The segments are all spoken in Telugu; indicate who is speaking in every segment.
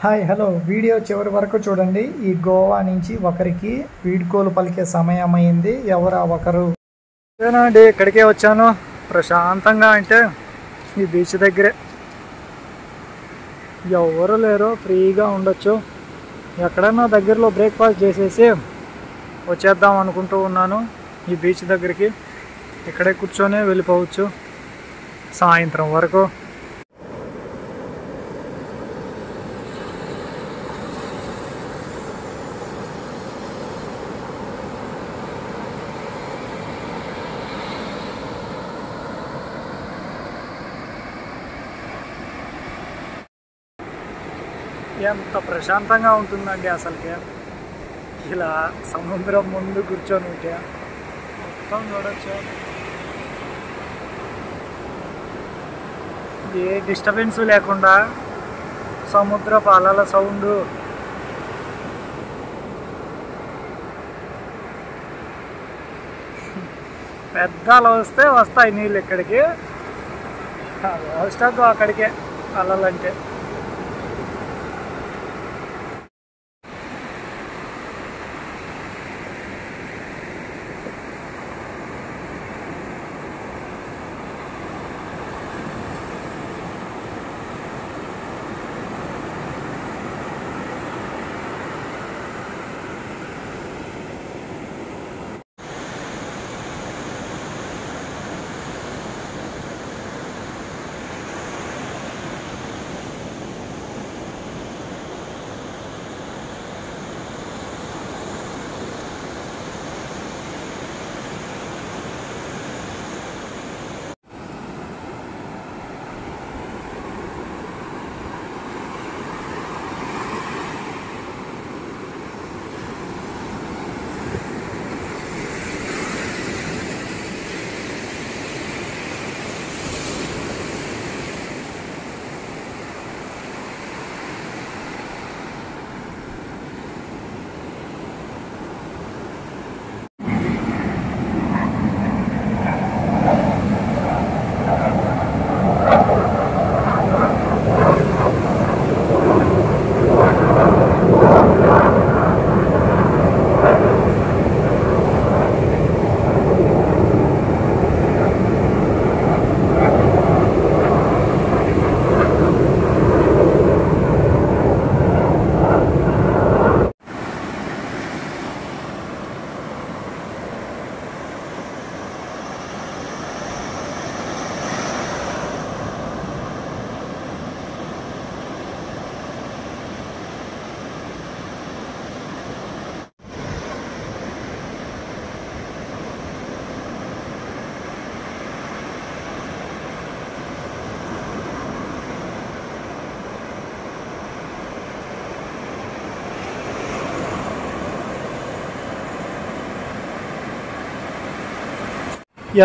Speaker 1: హాయ్ హలో వీడియో చివరి వరకు చూడండి. ఈ గోవా నుంచి ఒకరికి వీడ్కోలు పలికే సమయం అయింది. ఎవరు ఆ ఒకరు? అండి ఇక్కడికే వచ్చాను ప్రశాంతంగా. అంటే ఈ బీచ్ దగ్గరే ఎవరు లేరు, ఫ్రీగా ఉండొచ్చు. ఎక్కడన్నా దగ్గరలో బ్రేక్ఫాస్ట్ చేసేసి వచ్చేద్దాం అనుకుంటూ ఉన్నాను ఈ బీచ్ దగ్గరికి. ఇక్కడే కూర్చొని వెళ్ళిపోవచ్చు సాయంత్రం వరకు. ఎంత ప్రశాంతంగా ఉంటుందండి అసలుకి. ఇలా సముద్రం ముందు కూర్చొని ఉంటే మొత్తం చూడొచ్చు. ఏ డిస్టర్బెన్స్ లేకుండా సముద్రపు అలల సౌండ్, పెద్ద అల వస్తే వస్తాయి నీళ్ళు ఇక్కడికి, వస్తాకు అక్కడికే అలలంటే.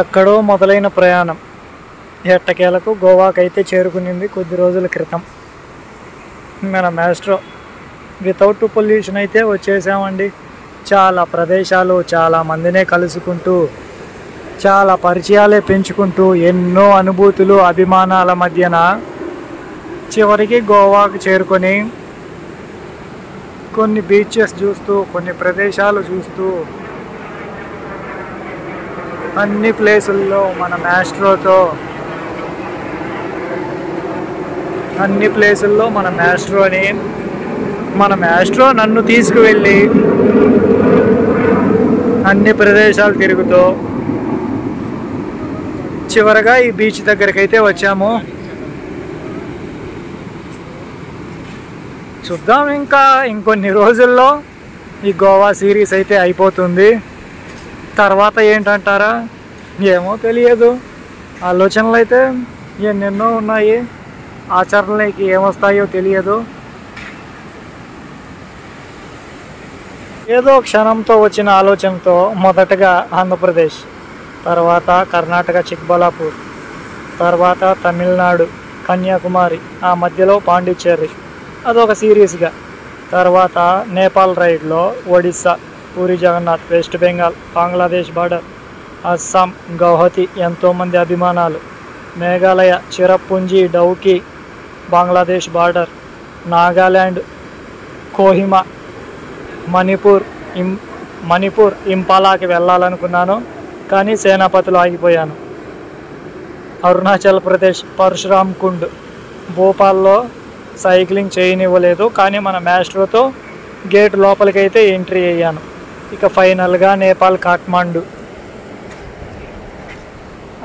Speaker 1: ఎక్కడో మొదలైన ప్రయాణం ఎట్టకేలకు గోవాకైతే చేరుకునింది కొద్ది రోజుల క్రితం. మన మాస్ట్రో వితౌట్ పొల్యూషన్ అయితే వచ్చేసామండి. చాలా ప్రదేశాలు, చాలా మందినే కలుసుకుంటూ, చాలా పరిచయాలే పెంచుకుంటూ, ఎన్నో అనుభూతులు, అభిమానాల మధ్యన చివరికి గోవాకు చేరుకొని కొన్ని బీచెస్ చూస్తూ, కొన్ని ప్రదేశాలు చూస్తూ, అన్ని ప్లేసుల్లో మన మాస్ట్రోతో, అన్ని ప్లేసుల్లో మన మాస్ట్రో నన్ను తీసుకువెళ్ళి అన్ని ప్రదేశాలు తిరుగుతూ చివరగా ఈ బీచ్ దగ్గరికి అయితే వచ్చాము. చూద్దాం, ఇంకా ఇంకొన్ని రోజుల్లో ఈ గోవా సిరీస్ అయితే అయిపోతుంది. తర్వాత ఏంటంటారా, ఏమో తెలియదు. ఆలోచనలు అయితే ఎన్నెన్నో ఉన్నాయి, ఆచరణలోకి ఏమొస్తాయో తెలియదు. ఏదో క్షణంతో వచ్చిన ఆలోచనతో మొదటగా ఆంధ్రప్రదేశ్, తర్వాత కర్ణాటక చిక్బలాపూర్, తర్వాత తమిళనాడు కన్యాకుమారి, ఆ మధ్యలో పాండిచ్చేరి, అదొక సిరీస్గా. తర్వాత నేపాల్ రైడ్లో ఒడిస్సా, పూరి జగన్నాథ్, వెస్ట్ బెంగాల్, బంగ్లాదేశ్ బార్డర్, అస్సాం, గౌహతి, ఎంతోమంది అభిమానాలు, మేఘాలయ, చిరపుంజి, డౌకి, బంగ్లాదేశ్ బార్డర్, నాగాల్యాండ్, కోహిమా, మణిపూర్ మణిపూర్ ఇంపాలాకి వెళ్ళాలనుకున్నాను, కానీ సేనాపతిలో ఆగిపోయాను. అరుణాచల్ ప్రదేశ్ పరశురామ్ కుండ్, భోపాల్లో సైక్లింగ్ చేయనివ్వలేదు, కానీ మన మ్యాస్ట్రోతో గేట్ లోపలికైతే ఎంట్రీ అయ్యాను. ఇక ఫైనల్గా నేపాల్ కాఠ్మండు.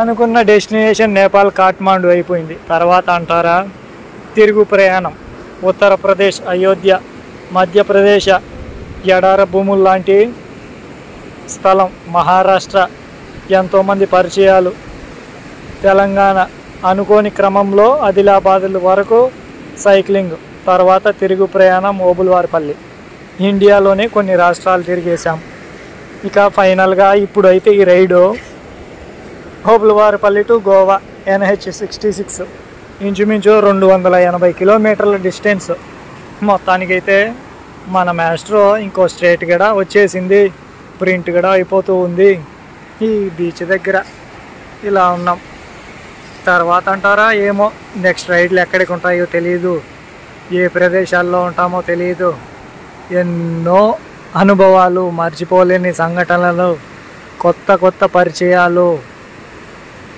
Speaker 1: అనుకున్న డెస్టినేషన్ నేపాల్ కాఠ్మండు అయిపోయింది. తర్వాత అంటారా తిరుగు ప్రయాణం. ఉత్తరప్రదేశ్ అయోధ్య, మధ్యప్రదేశ్ ఎడార భూములు లాంటి స్థలం, మహారాష్ట్ర ఎంతోమంది పరిచయాలు, తెలంగాణ. అనుకోని క్రమంలో ఆదిలాబాద్ వరకు సైక్లింగ్, తర్వాత తిరుగు ప్రయాణం ఓబుల్వారిపల్లి. ఇండియాలోనే కొన్ని రాష్ట్రాలు తిరిగేశాం. ఇక ఫైనల్గా ఇప్పుడైతే ఈ రైడు ఓబుల్వారిపల్లి టు గోవా NH66, ఇంచుమించు 280 కిలోమీటర్ల డిస్టెన్స్. మొత్తానికైతే మన మ్యాస్ట్రో ఇంకో స్ట్రేట్ కూడా వచ్చేసింది, ప్రింట్ కూడా అయిపోతూ ఉంది. ఈ బీచ్ దగ్గర ఇలా ఉన్నాం. తర్వాత అంటారా ఏమో నెక్స్ట్ రైడ్లు ఎక్కడికి ఉంటాయో తెలియదు, ఏ ప్రదేశాల్లో ఉంటామో తెలియదు. ఎన్నో అనుభవాలు, మర్చిపోలేని సంఘటనలు, కొత్త కొత్త పరిచయాలు,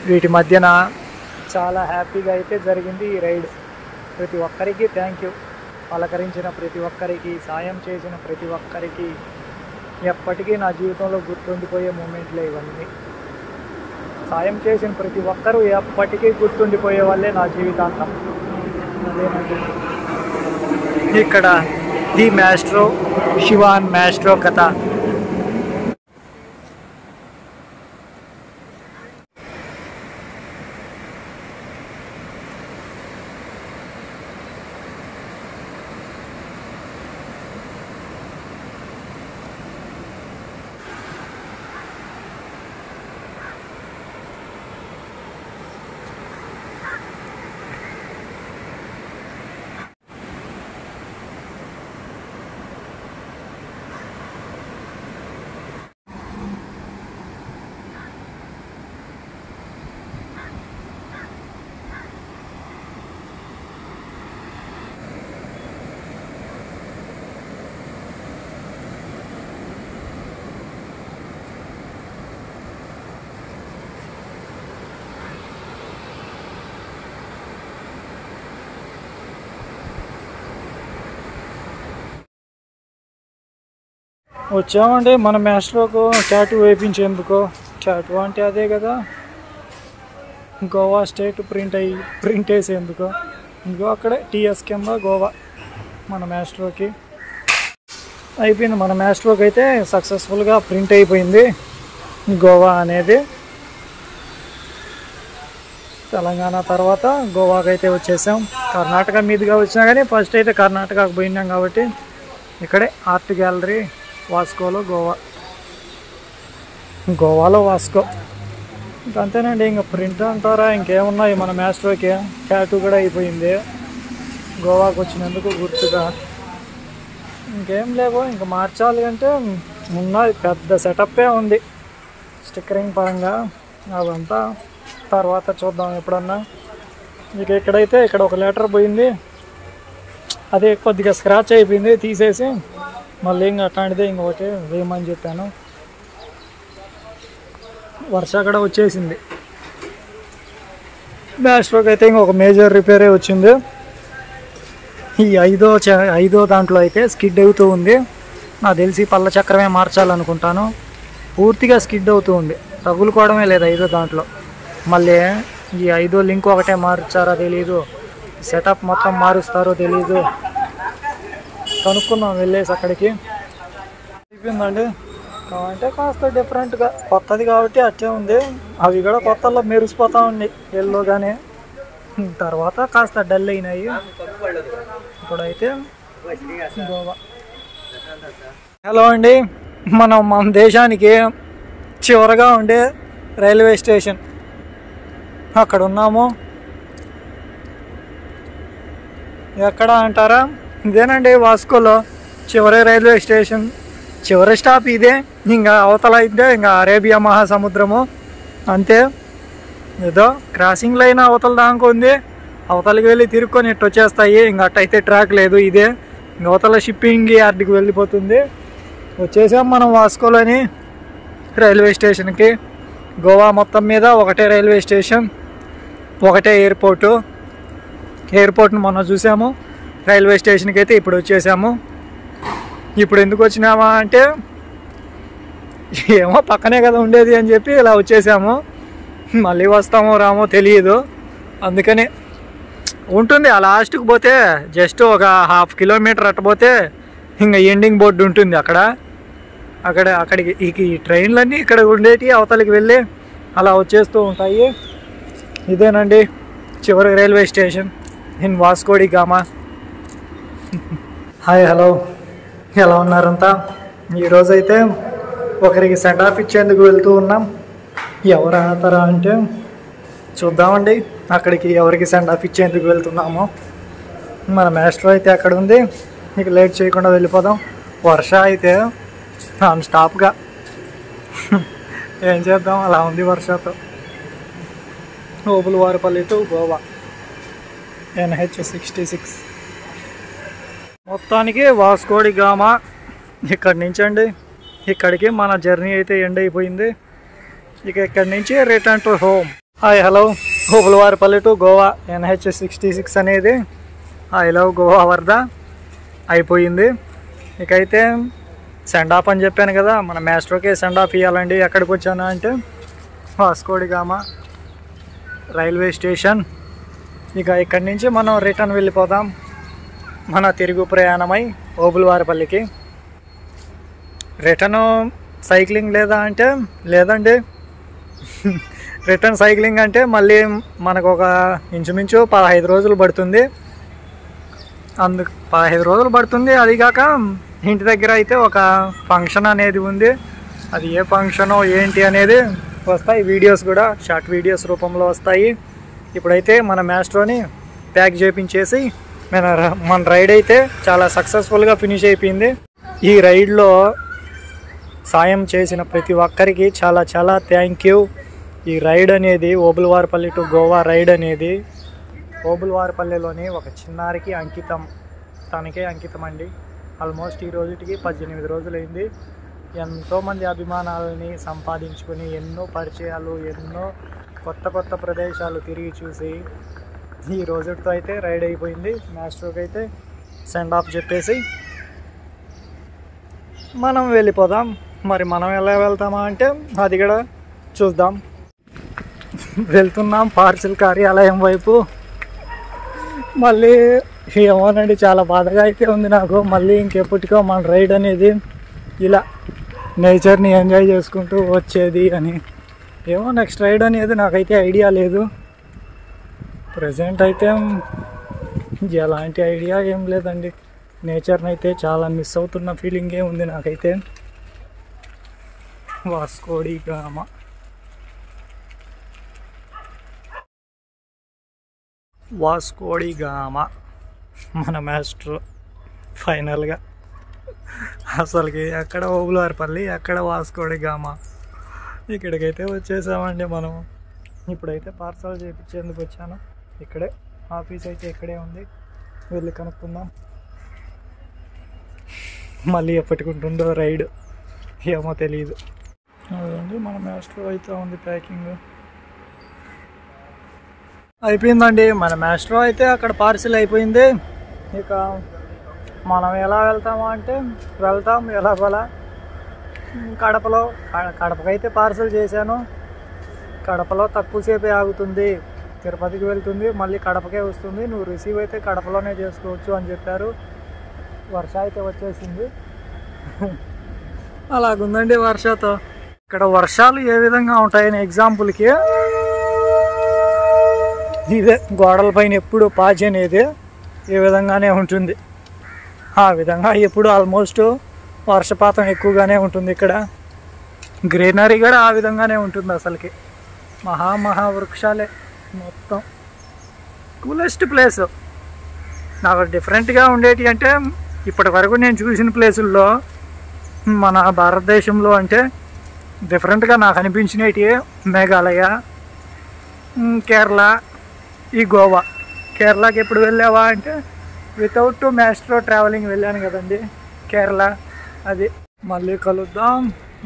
Speaker 1: వీటి మధ్యన చాలా హ్యాపీగా అయితే జరిగింది ఈ రైడ్. ప్రతి ఒక్కరికి థ్యాంక్ యూ. పలకరించిన ప్రతి ఒక్కరికి, సాయం చేసిన ప్రతి ఒక్కరికి ఎప్పటికీ నా జీవితంలో గుర్తుండిపోయే మూమెంట్లే ఇవన్నీ. సాయం చేసిన ప్రతి ఒక్కరూ ఎప్పటికీ గుర్తుండిపోయే వాళ్ళే నా జీవితాంతం. అదేనండి ఇక్కడ ది మ్యాస్ట్రో, శివాన్ మ్యాస్ట్రో కథ. వచ్చామండి మన మ్యాస్ట్రోకు ట్యాటూ వేయించేందుకు. ట్యాటూ అంటే అదే కదా, గోవా స్టేట్ ప్రింట్ వేసేందుకు. ఇంకో అక్కడే TS కింద గోవా మన మ్యాస్ట్రోకి అయిపోయింది. మన మ్యాస్ట్రోకి అయితే సక్సెస్ఫుల్గా ప్రింట్ అయిపోయింది గోవా అనేది. తెలంగాణ తర్వాత గోవాకి అయితే వచ్చేసాం. కర్ణాటక మీదుగా వచ్చినా కానీ ఫస్ట్ అయితే కర్ణాటకకు పోయినాం కాబట్టి ఇక్కడే ఆర్ట్ గ్యాలరీ వాస్కోలో గోవాలో వాస్కో. అంతేనండి, ఇంకా ప్రింట్ అంటారా ఇంకేమున్నాయి మన మ్యాస్ట్రోకి. ట్యాటూ కూడా అయిపోయింది గోవాకు వచ్చినందుకు గుర్తుగా. ఇంకేం లేవు, ఇంకా మార్చాలి అంటే ఉన్నది పెద్ద సెటప్పే ఉంది స్టిక్కరింగ్ పరంగా. అదంతా తర్వాత చూద్దాం ఎప్పుడన్నా. ఇక ఇక్కడైతే ఇక్కడ ఒక లెటర్ పోయింది, అదే కొద్దిగా స్క్రాచ్ అయిపోయింది, తీసేసి మళ్ళీ ఇంకా అట్లాంటిదే ఇంకొకటి వేయమని చెప్పాను. వర్ష కూడా వచ్చేసింది. మ్యాస్ట్రోకి అయితే ఇంకొక మేజర్ రిపేరే వచ్చింది. ఈ ఐదో దాంట్లో అయితే స్కిడ్ అవుతూ ఉంది. నాకు తెలిసి పళ్ళ చక్రమే మార్చాలనుకుంటాను. పూర్తిగా స్కిడ్ అవుతూ ఉంది, తగులుకోవడమే లేదు 5వ దాంట్లో. మళ్ళీ ఈ 5వ లింక్ ఒకటే మార్చారో తెలీదు, సెటప్ మొత్తం మారుస్తారో తెలీదు. కనుక్కున్నాం వెళ్ళేసి అక్కడికి. అయిపోయిందండి. అంటే కాస్త డిఫరెంట్గా కొత్తది కాబట్టి అట్టే ఉంది. అవి కూడా కొత్తలో మెరిసిపోతూ ఉన్నాయి ఎల్లోగానే, తర్వాత కాస్త డల్ అయినాయి. ఇప్పుడైతే గోవా. హలో అండి, మన దేశానికి చివరగా ఉండే రైల్వే స్టేషన్ అక్కడ ఉన్నాము. ఎక్కడ అంటారా, ఇదేనండి వాస్కోలో చివరి రైల్వే స్టేషన్. చివరి స్టాప్ ఇదే. ఇంకా అవతల అయితే ఇంకా అరేబియా మహాసముద్రము అంతే. ఏదో క్రాసింగ్ లైన్ అవతల దాకా ఉంది, అవతలకి వెళ్ళి తిరుక్కొని ఇట్టు వచ్చేస్తాయి. ఇంకా అట్టయితే ట్రాక్ లేదు, ఇదే ఇంక అవతల షిప్పింగ్ యార్డ్కి వెళ్ళిపోతుంది. వచ్చేసాం మనం వాస్కోలోని రైల్వే స్టేషన్కి. గోవా మొత్తం మీద ఒకటే రైల్వే స్టేషన్, ఒకటే ఎయిర్పోర్ట్ని మొన్న చూసాము. రైల్వే స్టేషన్కి అయితే ఇప్పుడు వచ్చేసాము. ఇప్పుడు ఎందుకు వచ్చినామా అంటే ఏమో పక్కనే కదా ఉండేది అని చెప్పి ఇలా వచ్చేసాము. మళ్ళీ వస్తామో రామో తెలియదు, అందుకని ఉంటుంది. ఆ లాస్ట్కి పోతే జస్ట్ ఒక 1/2 కిలోమీటర్ అట్టపోతే ఇంకా ఎండింగ్ బోర్డు ఉంటుంది. అక్కడికి ఈ ట్రైన్లన్నీ ఇక్కడ ఉండేటి అవతలికి వెళ్ళి అలా వచ్చేస్తూ ఉంటాయి. ఇదేనండి చివరి railway station in Vasco da Gama. Hi, hello, ఎలా ఉన్నారంతా? ఈరోజైతే ఒకరికి సెండ్ ఆఫ్ ఇచ్చేందుకు వెళ్తూ ఉన్నాం. ఎవరు ఆతారా అంటే చూద్దామండి అక్కడికి ఎవరికి సెండ్ ఆఫ్ ఇచ్చేందుకు వెళ్తున్నామో. మన మాస్టర్ అయితే అక్కడ ఉంది, ఇక లేట్ చేయకుండా వెళ్ళిపోదాం. వర్ష అయితే నాన్ స్టాప్గా ఏం చేద్దాం, అలా ఉంది వర్షతో. Obulavaripalli to Goa NH66. మొత్తానికి వాస్కోడి గామా ఇక్కడి నుంచి అండి. ఇక్కడికి మన జర్నీ అయితే ఎండ్ అయిపోయింది. ఇక ఇక్కడి నుంచి return to home. Hi, hello, Obulavaripalli to Goa NH66 అనేది ఐ లవ్ గోవా వరద అయిపోయింది. ఇకైతే సెండ్ ఆఫ్ అని చెప్పాను కదా, మన మాస్టర్కి సెండ్ ఆఫ్ ఇవ్వాలండి. ఎక్కడికి వచ్చాను అంటే వాస్కోడి గామా రైల్వే స్టేషన్. ఇక ఇక్కడి నుంచి మనం రిటర్న్ వెళ్ళిపోదాం మన తిరుగు ప్రయాణమై ఓబులవారిపల్లికి. రిటర్న్ సైక్లింగ్ లేదా అంటే లేదండి. రిటర్న్ సైక్లింగ్ అంటే మళ్ళీ మనకు ఒక ఇంచుమించు 15 రోజులు పడుతుంది. 15 రోజులు పడుతుంది. అది కాక ఇంటి దగ్గర అయితే ఒక ఫంక్షన్ అనేది ఉంది. అది ఏ ఫంక్షనో ఏంటి అనేది వస్తాయి వీడియోస్ కూడా, షార్ట్ వీడియోస్ రూపంలో వస్తాయి. ఇప్పుడైతే మన మాస్ట్రోని ప్యాక్ చేయించేసి మన రైడ్ అయితే చాలా సక్సెస్ఫుల్గా ఫినిష్ అయిపోయింది. ఈ రైడ్లో సాయం చేసిన ప్రతి ఒక్కరికి చాలా చాలా థ్యాంక్ యూ. ఈ రైడ్ అనేది ఓబులవారిపల్లి టు గోవా రైడ్ అనేది ఓబులవారిపల్లిలోని ఒక చిన్నారికి అంకితం, తనకే అంకితం అండి. ఆల్మోస్ట్ ఈ రోజుటికి 18 రోజులైంది. ఎంతోమంది అభిమానాలని సంపాదించుకొని ఎన్నో పరిచయాలు, ఎన్నో కొత్త ప్రదేశాలు తిరిగి చూసి ఈ రోజుతో అయితే రైడ్ అయిపోయింది. మాస్టర్కి అయితే సెండ్ ఆఫ్ చెప్పేసి మనం వెళ్ళిపోదాం. మరి మనం ఎలా వెళ్తామా అంటే అది కూడా చూద్దాం. వెళ్తున్నాం పార్సిల్ కార్యాలయం వైపు. మళ్ళీ ఏమోనండి, చాలా బాధగా అయితే ఉంది నాకు. మళ్ళీ ఇంకెప్పటికో మన రైడ్ అనేది ఇలా నేచర్ని ఎంజాయ్ చేసుకుంటూ వచ్చేది అని. ఏమో నెక్స్ట్ రైడ్ అనేది నాకైతే ఐడియా లేదు. ప్రజెంట్ అయితే ఎలాంటి ఐడియా ఏం లేదండి. నేచర్ని అయితే చాలా మిస్ అవుతున్న ఫీలింగే ఉంది నాకైతే. Vasco da Gama. వాస్కోడి గామా మన మాస్టర్ ఫైనల్గా. అసలుకి ఎక్కడ ఓబులవారిపల్లి, ఎక్కడ వాస్కోడి గామా. ఇక్కడికైతే వచ్చేసామండి మనం. ఇప్పుడైతే పార్సల్ చేయించేందుకు వచ్చాను. ఇక్కడే ఆఫీస్ అయితే ఇక్కడే ఉంది, వెళ్ళి కనుక్కుందాం. మళ్ళీ ఎప్పటికుంటుందో రైడ్ ఏమో తెలియదు. అదండి మన మాస్టర్ అయితే ఉంది. ప్యాకింగ్ అయిపోయిందండి. మన మాస్టర్ అయితే అక్కడ పార్సిల్ అయిపోయింది. ఇక మనం ఎలా వెళ్తామా అంటే వెళ్తాం ఎలాగోలా. కడపకైతే పార్సిల్ చేశాను. కడపలో తక్కువసేపే ఆగుతుంది, తిరుపతికి వెళ్తుంది, మళ్ళీ కడపకే వస్తుంది. నువ్వు రిసీవ్ అయితే కడపలోనే చేసుకోవచ్చు అని చెప్పారు. వర్ష అయితే వచ్చేసింది. అలాగుందండి వర్షతో. ఇక్కడ వర్షాలు ఏ విధంగా ఉంటాయని ఎగ్జాంపుల్కి ఇదే గోడల పైన ఎప్పుడు పాచి అనేది ఏ విధంగానే ఉంటుంది. ఆ విధంగా ఎప్పుడు ఆల్మోస్ట్ వర్షపాతం ఎక్కువగానే ఉంటుంది. ఇక్కడ గ్రీనరీ కూడా ఆ విధంగానే ఉంటుంది. అసలుకి మహా వృక్షాలే మొత్తం. కూలెస్ట్ ప్లేస్ నాకు డిఫరెంట్గా ఉండేటి అంటే ఇప్పటి వరకు నేను చూసిన ప్లేసుల్లో మన భారతదేశంలో అంటే డిఫరెంట్గా నాకు అనిపించినవి మేఘాలయ, కేరళ, ఈ గోవా. కేరళకి ఎప్పుడు వెళ్ళావా అంటే వితౌట్ మ్యాస్ట్రో ట్రావెలింగ్ వెళ్ళాను కదండి కేరళ. అది మళ్ళీ కలుద్దాం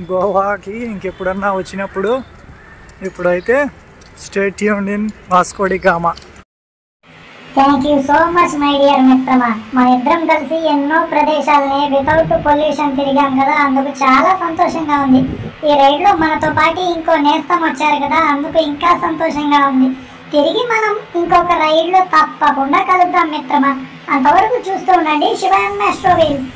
Speaker 1: గోవాకి ఇంకెప్పుడన్నా వచ్చినప్పుడు. ఇప్పుడైతే stay tuned in Vasco da Gama.
Speaker 2: Thank you so much my dear మిత్రమా. మన ఇద్దరం కలిసి ఎన్నో ప్రదేశాలని వితౌట్ పొల్యూషన్ తిరిగాం కదా, అందుకు చాలా సంతోషంగా ఉంది. ఈ రైడ్లో మనతో పాటు ఇంకో నేస్తం వచ్చారు కదా, అందుకు ఇంకా సంతోషంగా ఉంది. తిరిగి మనం ఇంకొక రైడ్లో తప్పకుండా కలుద్దాం మిత్రమా. అంతవరకు చూస్తూ ఉండండి శివ అండ్ మాస్ట్రో వీల్స్.